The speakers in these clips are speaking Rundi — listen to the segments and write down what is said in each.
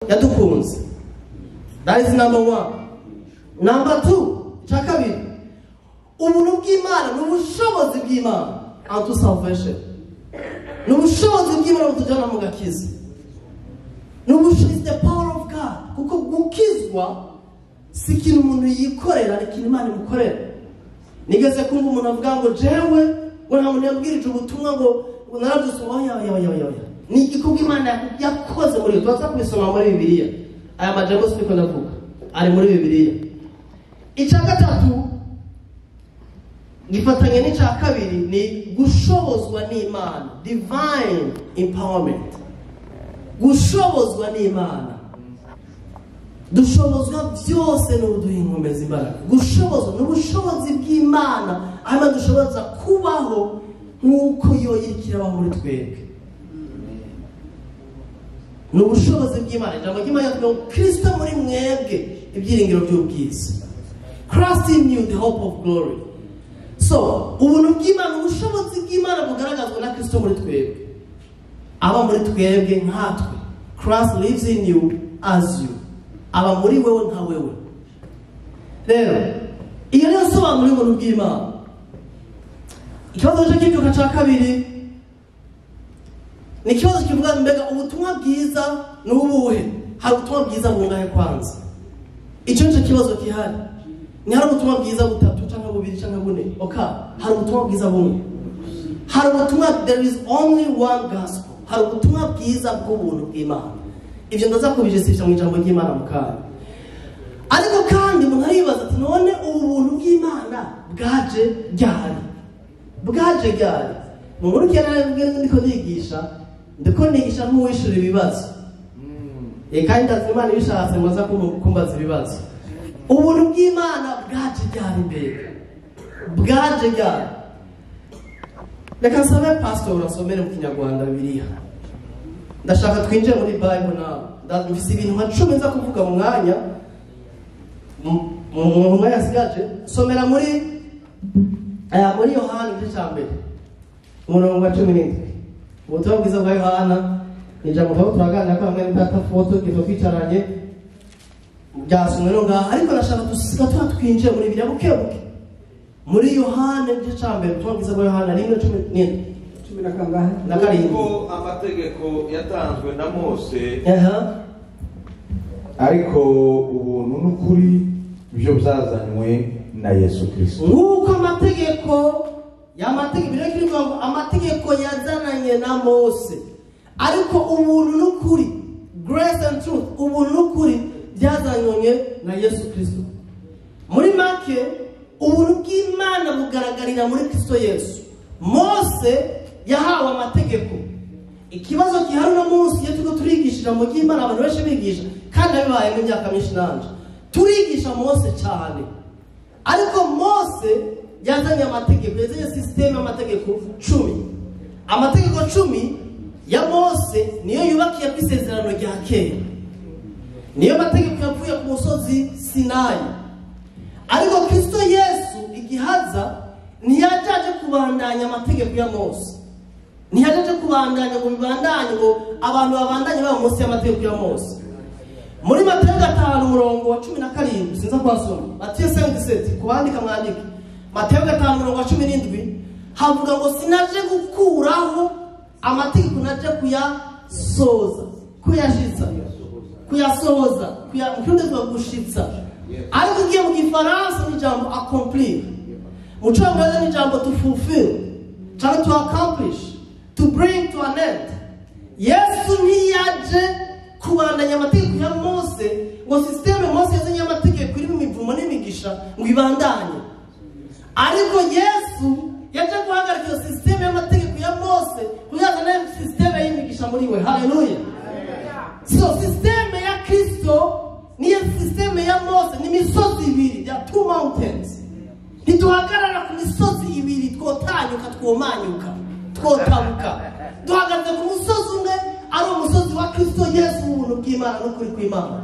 yadukunze. That is number one. Number two, chakabiri, ubuntu bw'Imana n'ubushobozi bw'Imana unto salvation. N'ubushobozi bw'Imana butujana mu gakiza. N'ubushobozi, the power of God. Kuko gukizwa si ikintu umuntu yikorera, ni ikintu Imana imukorera. Nigeze kumva umuntu avuga ngo jewe ngo nta muntu yabwirije ubutumwa ngo narabyusoma ya ni igikorwa Imana yakoze muri yo. Tuza kubisoma muri Bibiliya. Aya majambo siko ndavuga ari muri Bibiliya. Icya gatatu gifatanye n'icya kabiri ni gushobozwa n'Imana, divine empowerment. Gushobozwa n'Imana, dushobozwa byose n'ubuduha inkomezi imbaraga. Gushobozwa n'ubushobozi bw'Imana aho dushoboza kubaho nk'uko yo yirikira muri twebwe. N'ubushobozi bw'Imana, ijambo ry'Imana yavuga Kristo muri mwebwe ibyiringiro by'ubwiza. Christ in you, the hope of glory. So, ubuntu bw'Imana, ubushobozi bw'Imana bugaragazwa na Kristo muri twebwe. Aba muri twebwe nkatwe. Christ lives in you as you. Aba muri wewe nka wewe. Rero, iyo niyo sobanuro y'ubuntu bw'Imana. Ikibazo cy'icyo cya kabiri ni ikibazo kivuga mbega ubutumwa bwiza n'ubuhe? Hari ubutumwa bwiza bungahe kwanza? Icyo nicyo kibazo gihari. Ni hari ubutumwa bwiza butatu cyangwa bubiri cyangwa bune? Hari ubutumwa bwiza bumwe. Hari ubutumwa, there is only one gospel. Hari ubutumwa bwiza bw'ubuntu bw'Imana. Ibyo ndaza kubijisisha mu ijambo ry'Imana mukanya. Ariko kandi umuntu aribaza ati none ubu buntu bw'Imana bwaje ryari? Bwaje ryari? Mu nkuru cyane ndiko nigisha nk'uwishura ibibazo. Kandi ndazimana ibishatse muza kumbaza ibibazo. Ubuntu bw'Imana bwaje ryari mbere? Bwaje ryari? Reka nsabe pastor urasomere mu Kinyarwanda Bibiliya. Ndashaka twinjire muri Bible nawe. Ndafise ibintu nka 10 nza kuvuga mu mwanya. Mu mwanya yasigaje somera muri Yohana igice cya mbere umurongo wa 17. Ubutumwa bwiza bwa Yohana ijambo aho turaganira ko hamwe n'data foto kizo kwicaranye byasomwe no ngaha, ariko nashaka dusiga twinjire muri Bibiliya bukebuke. Muri Yohana igice cya mbere ubutumwa bwiza bwa Yohana 1:17 ko amategeko yatanzwe na Mose ariko ubuntu n'ukuri byo byazanywe na Yesu Kristo. Nuko amategeko bireke ngo amategeko yazananye na Mose ariko ubuntu n'ukuri, grace and truth, ubuntu n'ukuri byazanywe na Yesu Kristo. Muri make ubuntu bw'Imana bugaragarira muri Kristo Yesu. Mose yahawe amategeko. Ikibazo gihari no munsi iyo tuko turigishira mu by'Imana abantu benshi bigisha kandi abibaye mu myaka myinshi nanje turigisha Mose cyane, ariko Mose yazanye amategeko, yazanye system amategeko 10. Amategeko 10 ya Mose niyo yubakiye ku isezerano rya kera. Niyo mategeko yavuye ku musozi Sinai. Ariko Kristo Yesu igihaza ntiyajaje kubandanya amategeko ya Mose. Ntiyajaje kubandanya ngo bibandanye ngo abantu babandanye ba Mose y'amategeko ya Mose. Muri Mateyo 5 umurongo wa 17 sinza kwasoma. Mateyo 5:7 kubandika mwandike. Mateyo 5 umurongo wa 17 havuga ngo sinaje gukuraho amategeko, naje kuyasoza, kuyasohoza, kuyakundezwa gushitsa. Ariko ugiye mu Gifaransa ni jambo accomplir. Mu Cyongereza ni jambo to fulfill, cyangwa to accomplish, to bring to an end. Yesu ntiyaje kubandanya amategeko ya Mose ngo systeme Mose yazanye amategeko iri mu mivumo n'imigisha ngo ibandanye. Ariko Yesu yaje guhagarika systeme y'amategeko ya Mose kuyazana systeme y'imigisha muri we. Haleluya. So systeme ya Kristo ni systeme ya Mose ni misozi ibiri, ya 2 mountains. Ntiduhagarara ku misozi ibiri twotanyuka twomanyuka twotabuka. Duhagaze ku musozi umwe ari umusozi wa Kristo Yesu ubuntu bw'Imana n'ukuri kw'Imana.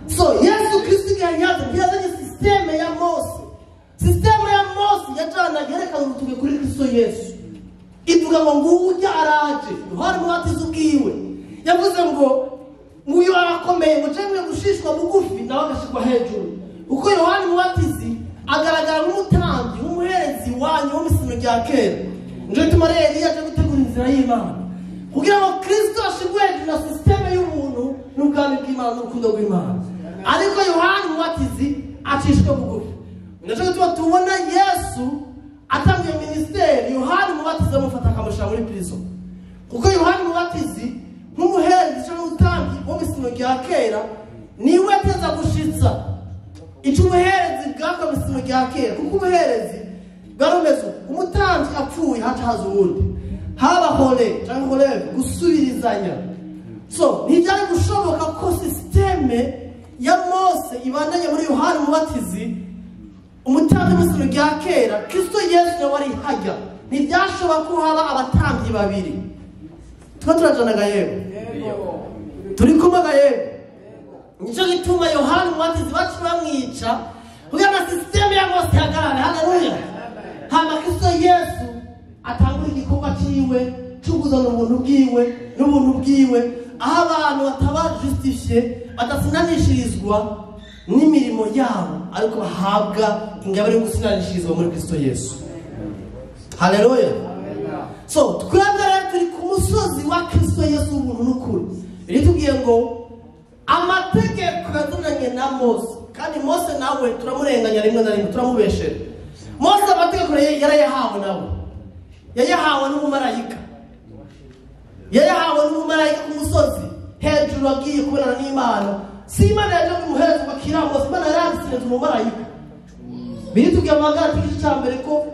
So Yesu Kristo yazanye systeme ya Mose. Systeme ya Mose yajana yerekana urutuge kuri Kristo Yesu. Ivuga ngo ngujya araje. Hari mu batizo bwiwe. Yavuze ngo nguyu arakomeye ngo cemwe gushishwa bugufi nawe agashikwa hejuru. Uko Yohana Umubatizi agaragara nk'umutambyi w'umuherezi wanyu w'isezerano rya kera, nje bituma rero Eliya aje gutegura inzira y'Imana kugira ngo Kristo ashigwe hejuru na systeme y'ubuntu n'ubwami bw'Imana n'urukundo rw'Imana. Ariko Yohana Umubatizi acishwe bugufi. Ndaje gutuma tubona Yesu atangiye ministeri. Yohana Umubatizi amufata akamushyira muri prison, kuko Yohana Umubatizi nk'umuherezi cyangwa umutambyi w'isezerano rya kera niwe ateza gushitsa icyo ubuherezi bw'isezerano rya kera. Kuko ubuherezi bwarumeze umutambyi apfuye hacaza uwundi, haba hore cyangwa hore gusubirizanya. So ntibyari gushoboka ko systeme ya Mose ibandanye muri Yohana Umubatizi umutambyi w'isezerano rya kera. Kristo Yesu nawe wari hajya, ntibyashoboka ko haba abatambyi babiri. Turajanaga yewe turi kumaga yewe. Nicyo gituma Yohana Umubatizi bacu bamwica kugira ngo systeme ya Mose hagarare. Haleluya. Hama Kristo Yesu atangura igikorwa cyiwe cy'uguzana ubuntu bwiwe n'ubuntu bwiwe, aho abantu bataba justifiye badasinanishirizwa n'imirimo yabo, ariko bahabwa ingabire yo gusinanishirizwa muri Kristo Yesu. Haleluya. So twebwe turi ku musozi wa Kristo Yesu ubuntu n'ukuri. Bitubwiye ngo amategeko yazananye na Mose, kandi Mose nawe turamurenganya rimwe na rimwe, turamubeshera. Mose amategeko yarayahawe nawe, yayahawe n'umumarayika, yayahawe n'umumarayika ku musozi hejuru agiye kubonana n'Imana. Si Imana yaje kumuhereza bakira Mose, Imana yaranditse umumarayika. Bitubwiye amagara igice cya mbere ko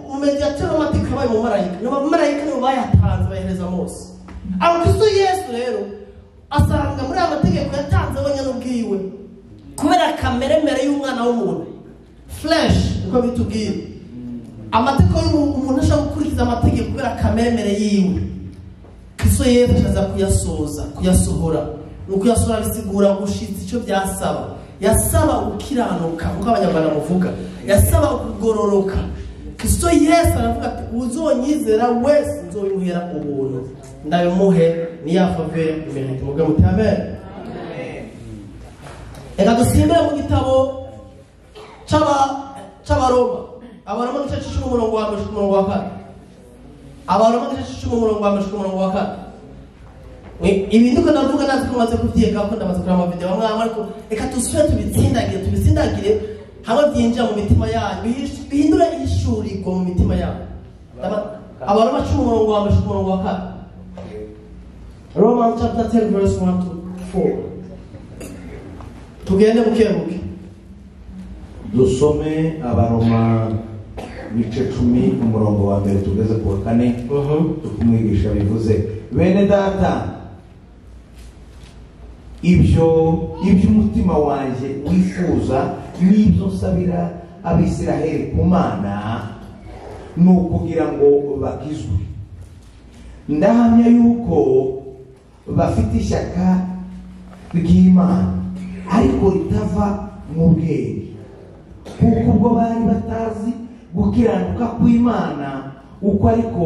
umediateur w'amategeko abaye umumarayika, n'abamarayika nibo bayatanze bayahereza Mose. Aho Kristo Yesu rero asanga muri amategeko yatanze abanyana ubwiwe kubera kameremere y'umwana w'umuntu, flesh uko bitubwira. Amategeko y'umuntu ashaka gukurikiza amategeko kubera kameremere yiwe. Kristo Yesu aza kuyasoza, kuyasohora. Nukuyasohora bisigura gushitsa icyo byasaba. Yasaba ukiranuka, uko abanyarwanda bavuga, yasaba kugororoka. Kristo Yesu aravuga ati uzonyizera wese nzobimuhera ubuntu, ndabimuhe niyafave imirimo. Muge muti amen. Eka dusimbire mu gitabo c'Abaroma. Abaroma igice c'10 umurongo wa 4. Abaroma igice c'10 umurongo wa 4. Ibi ndiko ndavuga nazi ko maze kuvyiga ko ndamaze kurama video mwamwe, ariko eka tusubire tubitsindagire hamwe byinjira mu mitima yanyu, bihindura ishuriko mu mitima yanyu. Abaroma 10 umurongo wa 4. Romans chapter 10 verse 1 to 4. Tugende bukebuke dusome Abaroma bice 10 umurongo wa 1 tugeze ku 4. Tukumwigisha bivuze, bene data, ibyo umutima wanje wifuza n'ibyo nsabira abisiraheli ku Mana ni ukugira ngo bakizwe. Ndahamya yuko bafite ishyaka ry'Imana, ariko ritava mu bwenge, kuko ubwo bari batazi gukiranuka kw'Imana uko ariko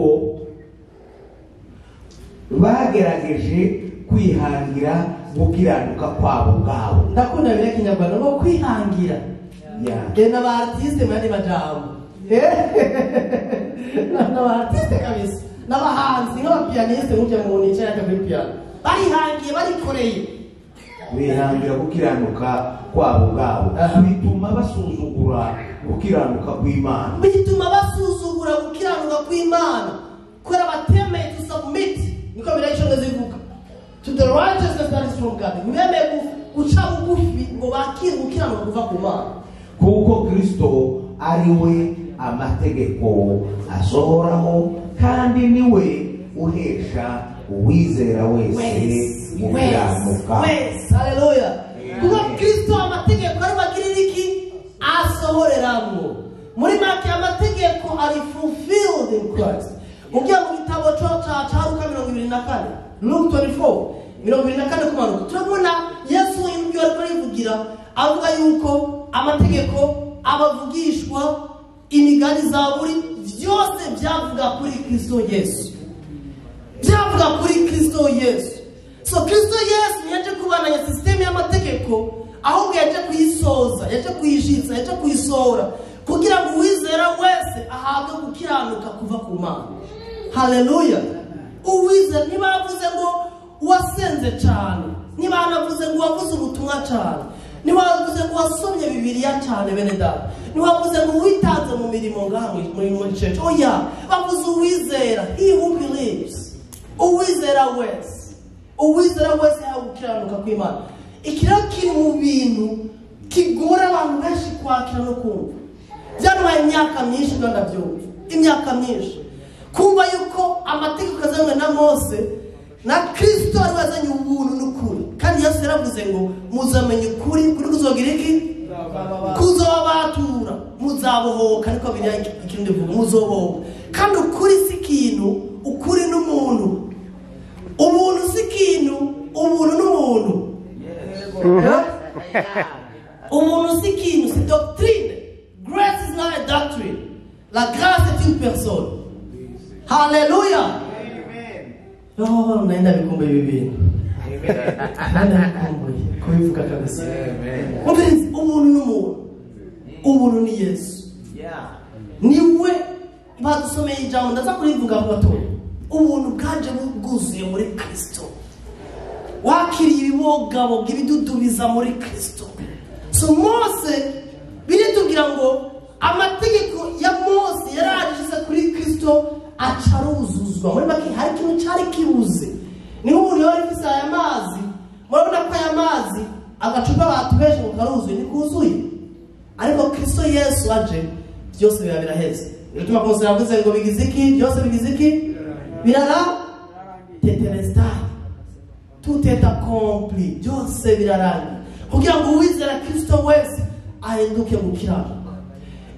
bagerageje kwihangira gukiranuka kwabo ngabo. Ndakunda bire kinyarwanda ngo kwihangira. Gena abartiste bari bajambo. N'abartiste kabisa. N'abahanzi nk'abapianiste n'ujya mu nicara kuri piano. Barihangiye barikoreye. Bihangira gukiranuka kwabo ngabo. Bituma basuzugura gukiranuka kw'Imana. Bituma basuzugura gukiranuka kw'Imana. Kora batemeye to submit. Niko birayishonga zivuga. To the righteousness that is from God. Mweme guca bugufi ngo bakire gukiranuka kuva ku Mana. Kuko Kristo ari we amategeko asohoraho, kandi niwe uhesha uwizera wese gukiranuka. Haleluya. Kuko Kristo amategeko ari bagirira iki asohoreramo. Muri make amategeko ari fulfilled in Christ. Ugiye mu gitabo cya Luka 24, Luke 24 kumanuka, turabona Yesu ibyo ariko arivugira avuga yuko amategeko abavugishwa imigani zaburi byose byavuga kuri Kristo Yesu. So Kristo Yesu yaje kubananya system y'amategeko, ahubwo yaje kuyisoza, yaje kuyishitsa, yaje kuyisora kugira ngo uwizera wese ahabwe gukiranuka kuva ku Mana. Haleluya. Uwizera ntibavuze ngo wasenze cyane, ntibanavuze ngo wavuze ubutumwa cyane, ntibavuze ngo wasomye Bibiliya cyane bene data, ntibavuze ngo witanze mu mirimo ngahamwe muri church. Oya, bavuze uwizera, he who believes. Uwizera wese yagukiranuka kw'Imana. Ikiro kiri mu bintu kigora abantu benshi kwakira no kumva. Byantwaye imyaka myinshi ndabyumva, imyaka myinshi kumva yuko amategeko azanywe na Mose na Kristo ari wazanye ubuntu n'ukuri. Kandi Yesu yaravuze ngo muzamenye ukuri, kuri kuzogira iki? Kuzobatura, muzabohoka. Ariko biriya ikindi bivuga muzobohoka. Kandi ukuri si ikintu, ukuri n'umuntu. Umuntu si ikintu, umuntu n'umuntu. Umuntu si ikintu, c'est doctrine. Grace is not a doctrine. La grâce est une personne. Hallelujah. Oh, naenda bikombe bibiri. Kubivuga kabisa. Umuntu n'umuntu. Umuntu ni Yesu. Niwe badusomeye ijambo ndaza kurivuga mu gatoya. Ubuntu bwaje bwuzuye muri Kristo. Wakiriye ibibogabo ibidudubiza muri Kristo. So Mose biritubwira ngo amategeko ya Mose yarajije kuri Kristo acaruzuzwa. Muri make hari ikintu cyari kibuze. Ni nk'umuntu yari afite aya mazi, murabona ko aya mazi agacupa batubeshe ngo karuzuye, ni kuzuye. Ariko Kristo Yesu aje byose biba biraheze. Bituma Mose yavuze ngo bigize iki? Byose bigize iki? Birara tetelestai. Tout est accompli. Byose birarangiye. Kugira ngo uwizera Kristo wese ahinduke gukiranuka.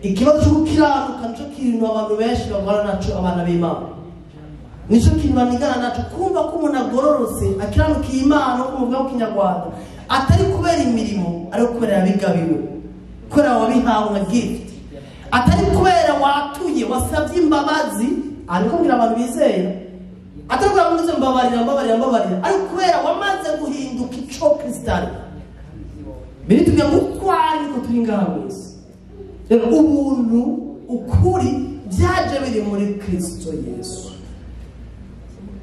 Ikibazo cyo gukiranuka nico kintu abantu benshi bagora naco abana b'Imana. Nico kintu banigana naco, kumva ko umuntu agororose akiranukiye Imana no kumuvuga mu Kinyarwanda atari kubera imirimo, ari kubera yabigabiwe, kubera wabihawe nka gift, atari kubera watuye wasabye imbabazi, ariko ngira abantu bizeye atari kubera ngo mbabarira, ari kubera wamaze guhinduka ico Kristari. Biri tubya ngo kwari ko turi ngabose. Rero ubuntu ukuri byaje biri muri Kristo Yesu.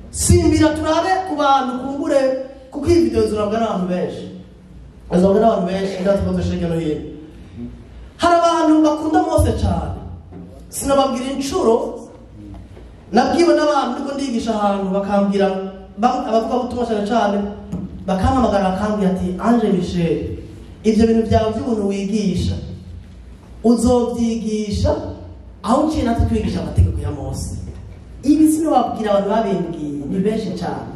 Simbira turabe ku bantu kumbure kuko iyi video zurabwa n'abantu benshi. Azabwa n'abantu benshi ndatubazo Ishengero hino. Hari abantu bakunda Mose cyane. Sinababwira incuro nabwiwe n'abantu niko ndigisha ahantu bakambwira abavuga ubutumwa cyane bakampamagara bakambwira ati Ange Michel, ibyo bintu byawe by'ubuntu wigisha uzobyigisha aho uciye natwe twigisha amategeko ya Mose. Ibi sinababwira abantu babimbwiye ni benshi cyane.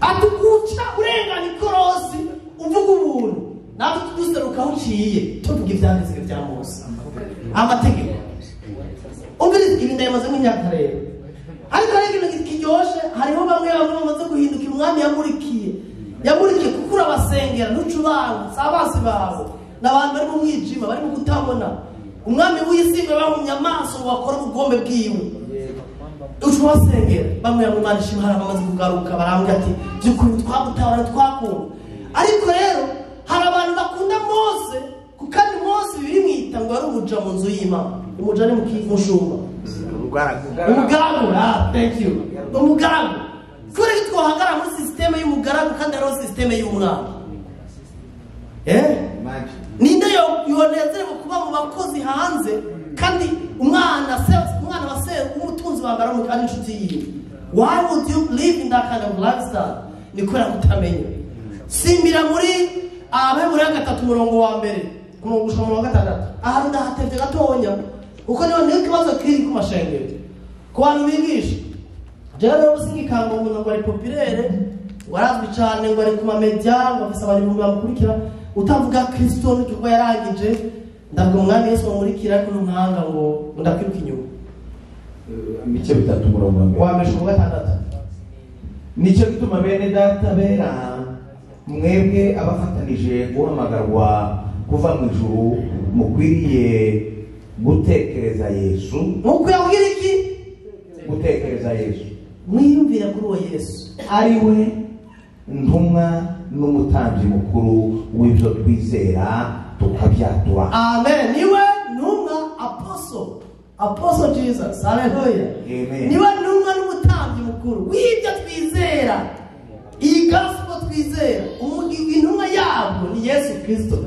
Atukuca urengana ikorosi uvuga ubuntu natwe tuduseruka uciye tuvuga ibyanditswe bya Mose amategeko. Umbiriza ibi ndayamaze nk'imyaka rero. Ariko rero ikintu kiryoshe, hariho bamwe bamaze guhinduka umwami yamurikiye kuko urabasengera n'ucubanga sabasi bawe n'abantu bari mu mwijima bari mu kutabona. Umwami w'isime bahumye amaso bakora ubugombe bwiwe ucubasengera bamwe mu Imana ishimara bamaze kugaruka barambwira ati by'ukuri twagutabara twakunda. Ariko rero hari abantu bakunda Mose kuko ari Mose biri mwita ngo ari umuja mu nzu y'Imana. Umuja ni mushumba umugaragu. Thank you. Umugaragu kuri twahagara muri systeme y'umugaragu kandi ari systeme y'umwana. Ninde yonezerwa kuba mu bakozi hanze kandi umwana wase umutunzi wambara mu kandi inshuti yiwe. Why would you live in that kind of lifestyle? Nikora kutamenya. Simbira muri Abaheburayo 3 umurongo wa mbere kumugusha mu 6. Aha ndahatevye gatonya uko niyo kibazo kiri ku mashengero ku bantu bigisha. Jero usingikanga umuntu ngo ari populaire warazwi cyane ngo ari ku media ngo afisa bari mu bamukurikira utavuga Kristo n'icyo yarangije ndabwo umwami Yesu bamurikira ko n'umwanga ngo ndakwiruka inyuma. Mice 3 umurongo wa 6. Nicyo gituma bene data bera mwebwe abafatanije guhamagarwa kuva mu ijuru mukwiriye gutekereza Yesu. Mukwiriye iki? Gutekereza Yesu. Mwiyumvira kuri uwo Yesu. Ari we ntumwa n'umutambyi mukuru w'ibyo twizera tukabyatura. Amen. Niwe ntumwa apostle Jesus. Hallelujah. Amen. Niwe ntumwa n'umutambyi mukuru w'ibyo twizera. Iyi gospel twizera intumwa yabwo ni Yesu Kristo.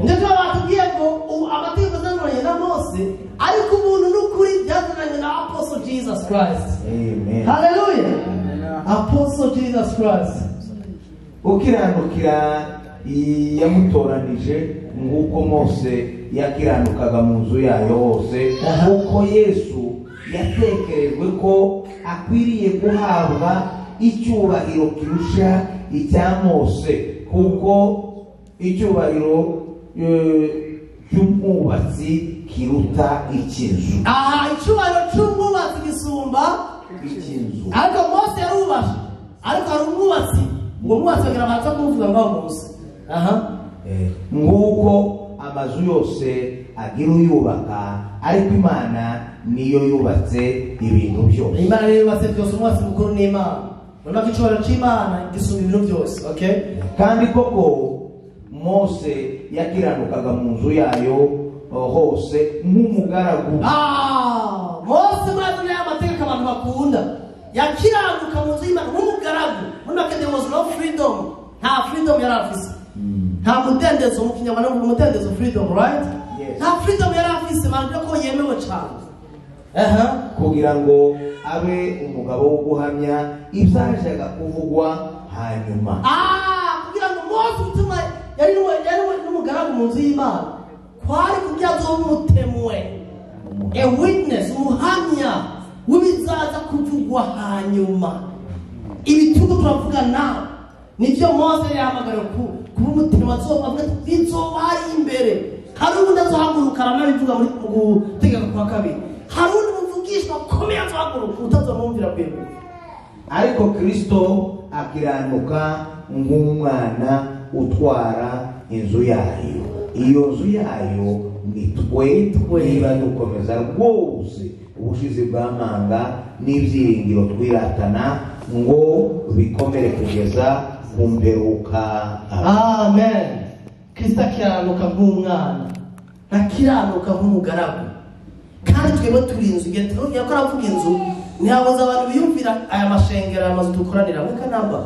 Ndetse batubwiye ko amategeko yazananye na Mose ariko ubuntu n'ukuri byazananye na Apostle Jesus Christ. Amen. Hallelujah. Apostle Jesus Christ. Ukiranukira yamutoranije nk'uko Mose yakiranukaga mu nzu yayo hose, kuko Yesu yatekerejwe ko akwiriye guhabwa icyubahiro kirusha icya Mose, kuko icyubahiro cy'umwubatsi kiruta icy'inzu. Icyubahiro cy'umwubatsi gisumba icy'inzu. Ariko Mose yarubashe, ariko hari umwubatsi, ngo umwubatsi agira amatsiko kuvuga ngo Mose. Nguko amazu yose agira uyubaka, ariko Imana niyo yubatse ibintu byose. Imana niyo yubatse byose, umwubatsi mukuru ni Imana. Urabona icyubahiro cy'Imana gisumba ibintu byose. Okay? Kandi koko Mose yakiranukaga mu nzu yayo hose nk'umugaragu. Mose muri aya mategeko abantu bakunda yakiranuka mu nzu y'Imana nk'umugaragu. Urabona there was no freedom. Nta freedom yari afise. Nta mudendezo mu kinyarwanda, ngo umudendezo freedom, right? Yes. Nta freedom yari afise, banje ko yemewe cyane. Kugira ngo abe umugabo wo guhamya ibyajaga kuvugwa hanyuma. Kugira ngo Mose utuma yari n'umugaragu mu nzu y'Imana, kwari kubyazo umutemwe, a witness, umuhamya w'ibizaza kuvugwa hanyuma. Ibitugu turavuga nawe nibyo Mose yahamagara kuba umutima azobavuga bizoba hari imbere. Hari ubundi azohaguruka aranabivuga muri gutegeka kwa kabiri. Hari undi muvugishwa akomeye azohaguruka utazamwumvira kwemera. Ariko Kristo akiranuka nk'umwana utwara inzu yayo. Iyo nzu yayo ni twe niba dukomeza rwose ubushizi bw'amanga n'ibyiringiro twiratana ngo bikomere kugeza ku mperuka. Amen. Kristo akiranuka nk'umwana, ntakiranuka nk'umugaragu. Kandi twebwe turi inzu. Igihe ko aravuga inzu, ntihabuze abantu biyumvira aya mashengero, aya mazu dukoranira muri Kanamba.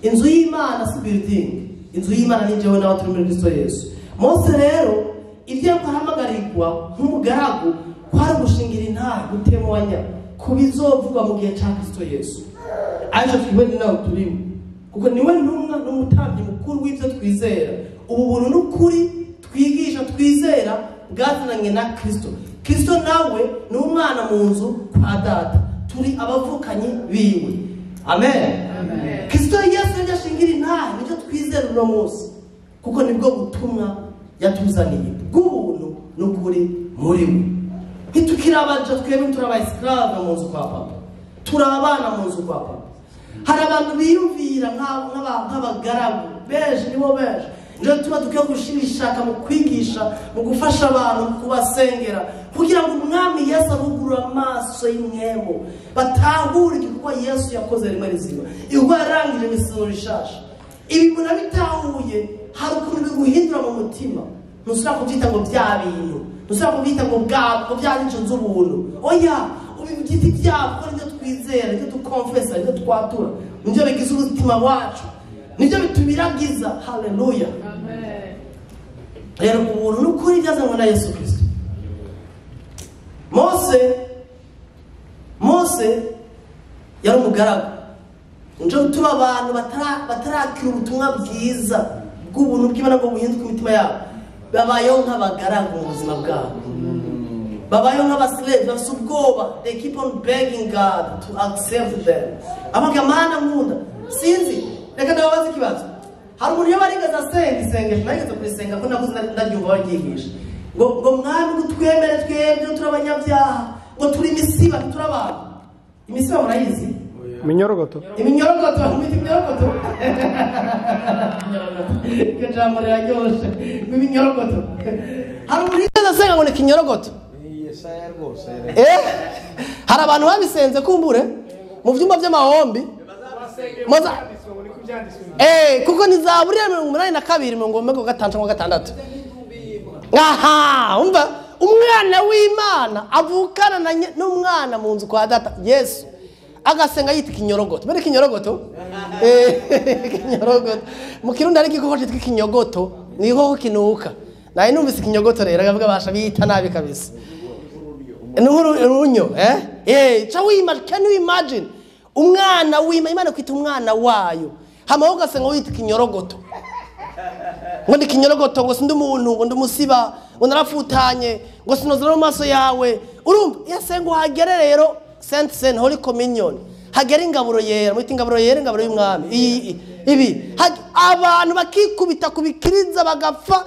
Inzu y'Imana si building. Inzu y'Imana ni jewe n'abo turi muri Kristo Yesu. Mose rero ibyo yahamagarirwa nk'umugaragu kwari gushingira intahe, gutemwanya ku bizovugwa mu gihe cya Kristo Yesu. Ariko twebwe ni nawe turimo, kuko niwe ntumwa n'umutambyi mukuru w'ibyo twizera. Ubu buntu n'ukuri twigisha twizera bwazananye na Kristo. Kristo nawe ni umwana mu nzu kwa data, turi abavukanyi biwe. Amen. Kristo Yesu yashingira intahe nicyo twizera uno munsi, kuko nibwo butumwa yatuzaniye bw'ubuntu n'ukuri muri we. Ntitukirabaja twebwe turi abayisilamu mu nzu kwa papa, turi abana mu nzu kwa papa. Hari abantu biyumvira nk'abagaragu benshi, nibo benshi. Nje tuba dukwiye gushira ishaka mu kwigisha, mu gufasha abantu, kubasengera, kugira ngo umwami Yesu abugurure amaso y'imwemo, batahure igikorwa Yesu yakoze rimwe rizima. Ubwo yarangije imisoro ishasha, ibi munabitahuye, hari ukuntu biguhindura mu mutima. Ntusubira kubyita ngo bya bintu, ntusubira kubyita ngo bwabwo bya nyigisho z'ubuntu. Oya, ubibyita ibyabo, nibyo twizera, nibyo dukonfesa, nibyo twatura, nibyo bigize umutima wacu, nibyo bitubiragiza. Haleluya. Rero ubuntu n'ukuri byazanwe na Yesu Kristo. Mose yari umugaragu. Nje tuba abantu batarakira ubutumwa bwiza bw'ubuntu bw'Imana ngo buhinduke imitima yabo. Babayeho nk'abagaragu mu buzima bwabo, babayeho nk'abaslave, bafite ubwoba. They keep on begging God to accept them. Abaga Mana nkunda sinzi, reka ndababaza ikibazo. Hari umuntu iyo barigeze asenga isengesho, narigeze kurisenga ko nabuze ndaryumva baryigisha ngo mwami gutwemere twebwe turi abanyabyaha, ngo turi imisiba, turi abantu. Imisiba murayizi? Iminyorogoto. Iminyorogoto, mwita iminyorogoto. Iryo jambo riraryoshe, ngo iminyorogoto. Hari umuntu yigeze asenga ngo ni ikinyorogoto. Yesaya rwose. Hari abantu babisenze kumbure mu byumba by'amahombi. kuko ni Zaburi ya 82 5:5-6. Aha, umva umwana w'Imana avukana n'umwana mu nzu kwa data Yesu agasenga yita kinyorogoto. Bere kinyorogoto? Kinyorogoto. Mu Kirundi ari gikoko cyitwa kinyogoto, niho kinuka. Naye numvise kinyogoto rero agavuga basha bita nabi kabisa. N'urunyo, can you imagine? Umwana w'Imana, Imana kwita umwana wayo. Hama ugasenga wita kinyorogoto. Ngo ndi kinyorogoto, ngo sindi umuntu, ngo ndumusiba, ngo narafutanye, ngo sinozera mu maso yawe. Urumva yasenga hagere rero Saint Holy Communion. Hagere ingaburo yera, mwita ingaburo yera, ingaburo y'umwami. Ibi abantu bakikubita kubikiriza bagapfa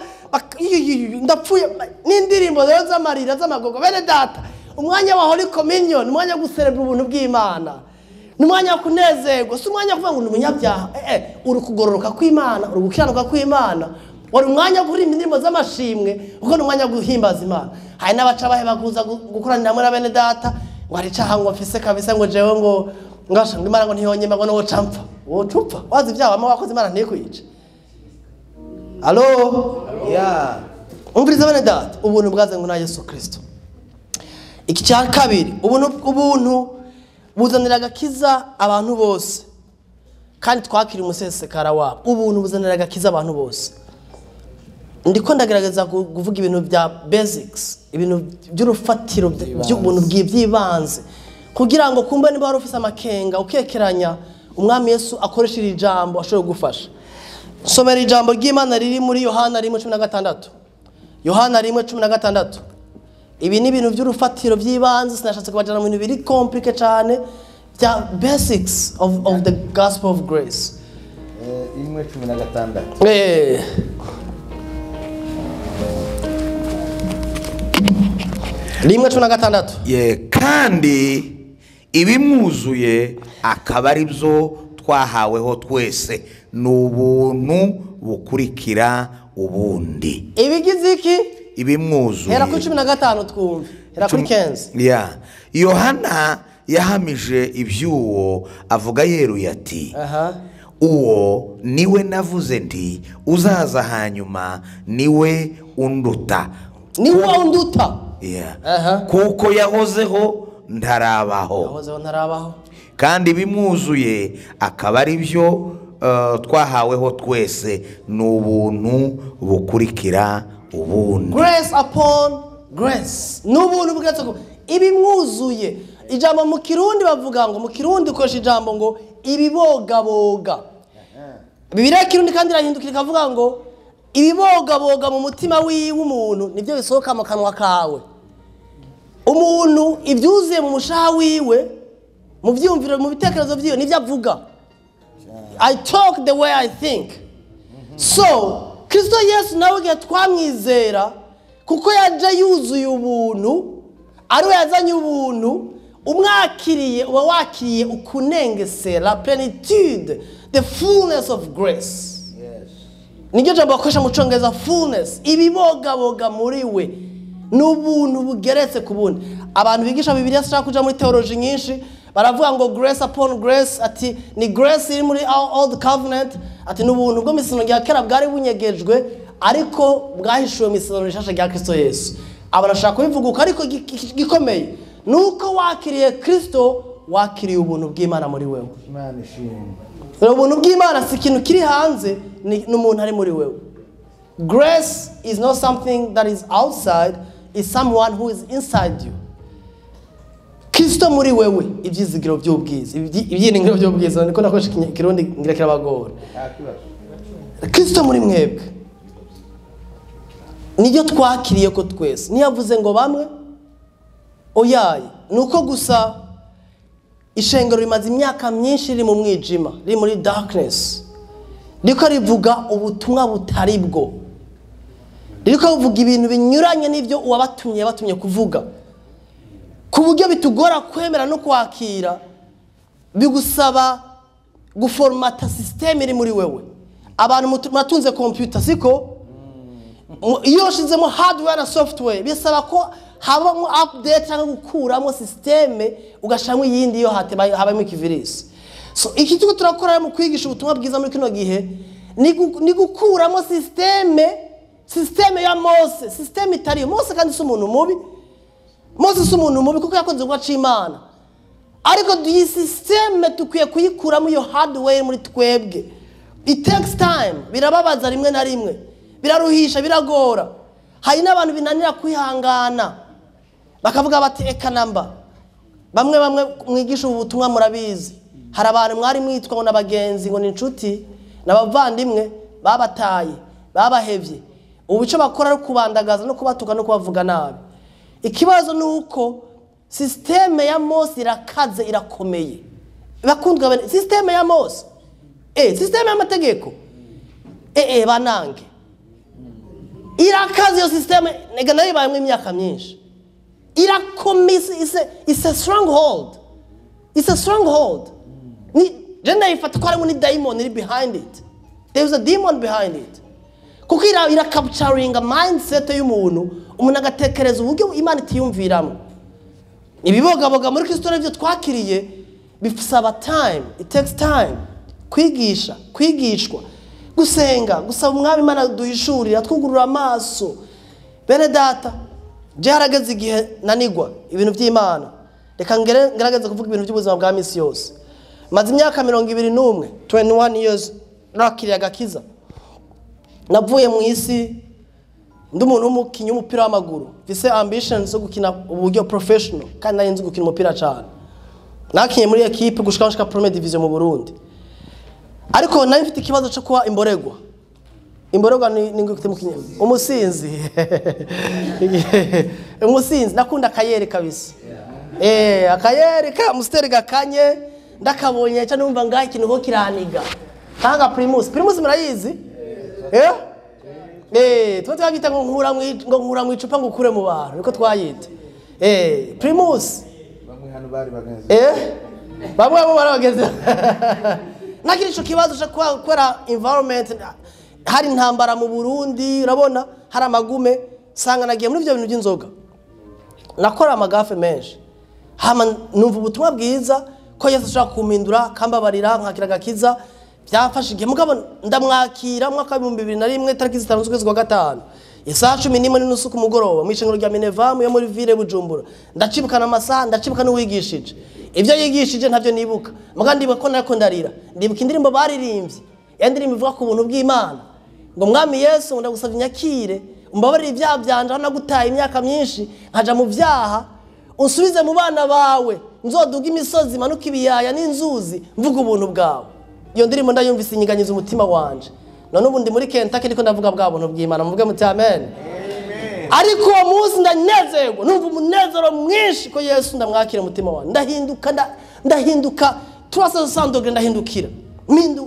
ndapfuye n'indirimbo rero z'amarira z'amagogo. Bene data, umwanya wa Holy Communion, umwanya wo guserebra ubuntu bw'Imana. Numwanya kunezerwa, si umwanya kuvuga ngo umunyabyaha. Uri kugororoka kw'Imana, uri gukiranuka kw'Imana. Wari umwanya kuri indirimbo z'amashimwe, uko numwanya guhimbaza Imana. Hari n'abaca bahe bakuza gukoranira hamwe na bene data, ngo ari cahango afise kabisa ngo jewe ngo ngasha ngo Imana ngo ntiyonyema ngo no campfa. Wo cupfa, wazi ibyaha ama wakoze Imana ntikwica. Allo? Yeah. Umviriza bene data, ubuntu bwaze ngo na Yesu Kristo. Iki cya kabiri, ubuntu buzanira agakiza abantu bose. Kandi twakira umusesekara wabo. Ubuntu buzanira agakiza abantu bose. Ndiko ndagerageza kuvuga ibintu bya basics, ibintu by'urufatiro by'ubuntu bw'ibyibanze. Kugira ngo kumbe niba wari ufise amakenga ukekeranya umwami Yesu akoresha iri jambo ashobora gufasha. Somera ijambo ry'Imana riri muri Yohana 1:16. Yohana 1:16. Ibi ni ibintu by'urufatiro by'ibanze, sinashatse kubajana mu bintu biri complicated cyane bya basics of the gospel of grace. 1:16. Rimwe 16. Kandi ibimwuzuye akaba ari byo twahaweho twese n'ubuntu bukurikira ubundi. Ibigize iki? Ibimwuzuye. Hera ku 15 twumve. Hera kuri 15. Yohana yahamije ibyuwo avuga yeruye ati uwo niwe navuze nti uzaza hanyuma niwe unduta. Niwe unduta. Kuko yahozeho ntarabaho. Kandi bimwuzuye akaba ari byo twahaweho twese n'ubuntu bukurikira ubundi. Grace upon grace. N'ubuntu bwetse ko ibimwuzuye. Ijambo mu Kirundi bavuga ngo, mu Kirundi ukoresha ijambo ngo ibibogaboga. Bibiliya Kirundi kandi irahindukira ikavuga ngo ibibogaboga mu mutima w'umuntu nibyo bisohoka mu kanwa kawe. Umuntu ibyuzuye mu mushaha wiwe, mu byumviro, mu bitekerezo byiwe nibyo avuga. I talk the way I think. So Kristo Yesu nawe gihe twamwizera kuko yaje yuzuye ubuntu, ari we yazanye ubuntu, umwakiriye uba wakiriye ukunengesera plenitude, the fullness of grace. Nijyo jambo bakoresha mu Cyongereza fullness, ibibogaboga muri we n'ubuntu bugeretse ku bundi. Abantu bigisha Bibiliya sishaka kuja muri theology nyinshi, baravuga ngo grace upon grace, ati ni grace iri muri old covenant, ati n'ubuntu bwo misino rya kera bwari bunyegejwe ariko bwahishuwe misino rishasha rya Kristo Yesu. Abarashaka kubivuga ariko gikomeye nuko wakiriye Kristo, wakiriye ubuntu bw'Imana muri wewe. Imana ishimwe. Ubuntu bw'Imana si ikintu kiri hanze, n'umuntu ari muri wewe. Grace is not something that is outside, it's someone who is inside you. Kristo muri wewe, ibyizigiro by'ubwiza, ibyiringiro by'ubwiza, niko nakoresha Kirundi ngira kirabagora. Kristo muri mwebwe nijyo twakiriye ko twese. Niyavuze ngo bamwe oyaye, nuko gusa ishengero rimaze imyaka myinshi riri mu mwijima, riri muri darkness, riko rivuga ubutumwa butaribwo, riko bivuga ibintu binyuranye n'ibyo uwabatumye kuvuga, ku buryo bitugora kwemera no kwakira, bigusaba guformata system iri muri wewe. Abantu matunze computer siko iyo shizemo hardware na software bisaba ko habamo update cyangwa gukuramo system ugashamwe yindi yo habamo ikivirisi. So iki cyo turakora mu kwigisha ubutumwa bwiza muri kino gihe ni gukuramo systeme ya Mose, systeme itari Mose kandi si umuntu mubi. Mose si umuntu mubi kuko yakoze gwa c'Imana. Ariko iyi systeme tukwiye kuyikuramo iyo hardware muri twebwe. It takes time. Birababaza rimwe na rimwe. Biraruhisha, biragora. Hari n'abantu binanira kwihangana. Bakavuga bati eka namba. Bamwe mwigisha ubutumwa murabizi. Hari abantu mwari mwitwa ngo nabagenzi ngo ni inshuti n'abavandimwe babataye, babahevye. Ubu cyo bakora ari kubandagaza no kubatuka no kubavuga nabi. Ikibazo nuko systeme ya Mose irakaze irakomeye. Bakundwa bane systeme ya Mose. Systeme y'amategeko. Banange. Irakaze yo systeme nega nayo bayimwe imyaka myinshi. Irakomisa is a stronghold. It's a stronghold. Ni jenda ifata ko ari demon iri behind it. There is a demon behind it. Kuko ira capturing a mindset y'umuntu, umuntu agatekereza uburyo Imana itiyumviramo. Ibibogaboga muri Kristo n'ibyo twakiriye bifisaba time, it takes time. Kwigishwa, gusenga, gusaba umwami Imana duhishurira, twugurura amaso. Bene data, byarageze igihe nanigwa ibintu by'Imana. Reka ngerageze kuvuga ibintu by'ubuzima bwa misi yose. Maze imyaka 21 years nakiriye agakiza. Navuye mu isi ndi umuntu w'umukinyi w'umupira w'amaguru. Mfise ambitions zo gukina uburyo professional kandi nari nzi gukina umupira cyane. Nakinye muri equipe gushika Premier Division mu Burundi. Ariko nari mfite ikibazo cyo kuba imboregwa. Imboregwa ni ngukite mukinyi. Umusinzi. Umusinzi nakunda akayere kabisa. Akayere ka musteri gakanye ndakabonye cyane numva ngaho ikintu ho kiraniga. Tanga Primus murayizi? Tuba twabita ngo nkura mu icupa ngo ukure mu bantu niko twayita. Primus bamwe hano bari bageze. Bamwe abo bari bageze. Nakiri ico kibazo cyo kwera environment hari intambara mu Burundi urabona hari amagume sanga nagiye muri byo bintu by'inzoga. Nakora amagafe menshi. Hama numva ubutumwa bwiza ko Yesu ashaka kumindura kambabarira nkakira gakiza. Byafashije mugabo ndamwakira mwaka 2001 tariki 5 z'ukwezi kwa gatanu. Isaha 11:30 ku mugoroba mu ishengero rya Minevamu yo muri ville Bujumbura. Ndacibukana amasaha ndacibukana uwigishije. Ibyo yigishije ntavyo nibuka. Muga ndibuka ko nako ndarira. Ndibuka indirimbo baririmbye. Yandirimbo ivuga ku buntu bw'Imana. Ngo mwami Yesu ndagusavye nyakire, umbabarire ibyaha byanje aho nagutaye imyaka myinshi, nkaja mu byaha, unsubize mu bana bawe, nzoduga imisozi manuka ibiyaya n'inzuzi, mvuga ubuntu bwawe. Iyo ndirimbo ndayumvise inyiganyiza umutima wanje. None ubu ndi muri Kentucky ndiko ndavuga bwa buntu bw'Imana, muvuge muti amen. Ariko uwo munsi ndanezerwa, numva umunezero mwinshi ko Yesu ndamwakira umutima wanje. Ndahinduka 360 degrees ndahindukira.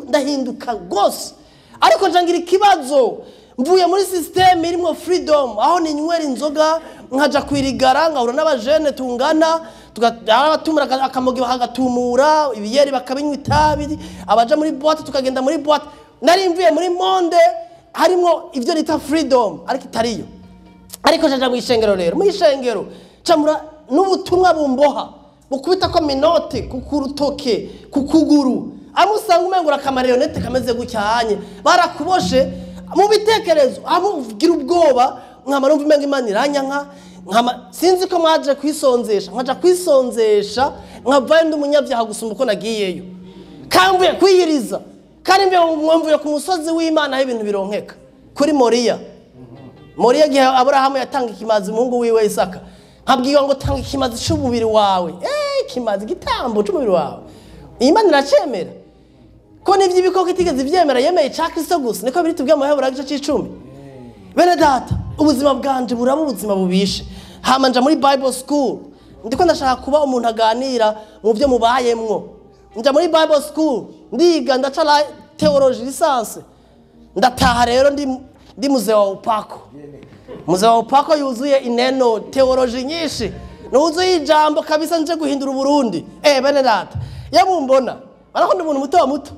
Ndahinduka gose. Ariko njangira ikibazo mvuye muri system irimo freedom aho ninywera inzoga nkaja kwirigara ngahura n'abajene tungana tugatumura akamogi bahagatumura ibiyeri bakabinywa itabi abaja muri boîte tukagenda muri boîte nari mvuye muri monde harimo ivyo lita freedom ariko itariyo ariko jaja mu ishengero rero mu ishengero camura n'ubutumwa bumboha bukubita ko minote kukurutoke kukuguru amusanga umengura kamarionete kameze gucyanye barakuboshe mu bitekerezo amugira ubwoba nkama numva imenga Imana iranyanka nkama sinzi ko mwaje kwisonzesha nkaja kwisonzesha nkavaye ndi umunyabyaha gusumba uko nagiyeyo kamvuye kwiyiriza kandi mvuye ku musozi w'Imana ibintu bironkeka kuri Moriya gihe Abrahamu yatanga ikimazi umuhungu wiwe Isaka nkabwiye ngo tanga ikimazi cy'umubiri wawe ikimazi gitambo cy'umubiri wawe Imana iracemera ko nivyo ibikoko itigeze ivyemera yemeye ca Kristo gusa niko biri tubwiye mu Heburayo gice 10. Bene data ubuzima bwanje buraba ubuzima bubishe hamanja muri Bible school ndiko ndashaka kuba umuntu aganira mu byo mubayemwo nja muri Bible school ndiga ndacara theology license ndataha rero ndi muze wa upako yuzuye ineno theology nyinshi nuzuye ijambo kabisa nje guhindura Burundi bene data yabumbona barakunda umuntu muto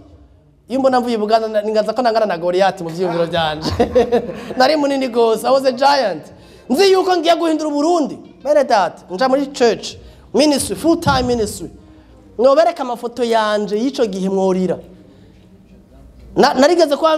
iyo mbona mvuye Buganda ningaza ko nangana na Goliath mu vyiyumviro byanje nari munini gose I was a giant nzi yuko ngiye guhindura Burundi bene data nja muri church ministry full time ministry mwobereka amafoto yanje y'ico gihe mworira narigeze kwa